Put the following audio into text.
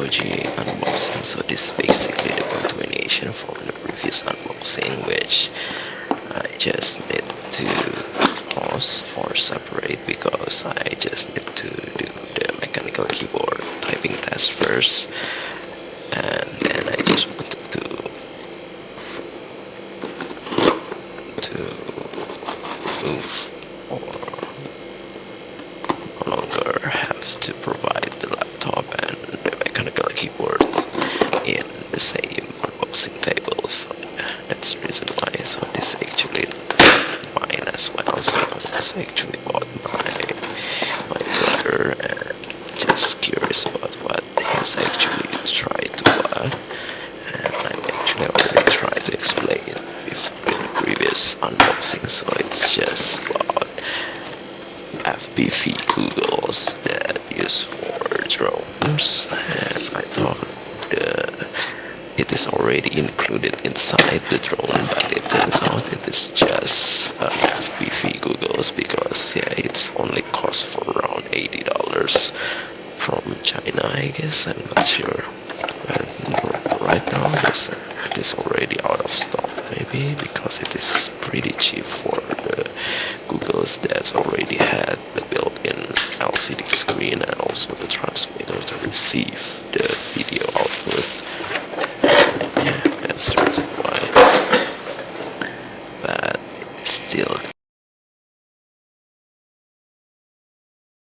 technology unboxing. So this is basically the continuation from the previous unboxing, which I just need to pause or separate because I just need to do the mechanical keyboard typing test first, and then I just wanted to move or no longer have to provide the laptop and the mechanical keyboard in the same unboxing table. So yeah, that's the reason why. So this actually mine as well. So I was actually bought my brother, and just curious about what he's actually tried to buy, and I'm actually already tried to explain it before in the previous unboxing. So it's just about FPV goggles that use for drones, and I thought it is already included inside the drone, but it turns out it is just FPV goggles because yeah, it's only cost for around $80 from China, I guess. I'm not sure. And right now it is already out of stock, maybe because it is pretty cheap for the goggles that already had the built-in LCD screen and also the transmitter to receive the video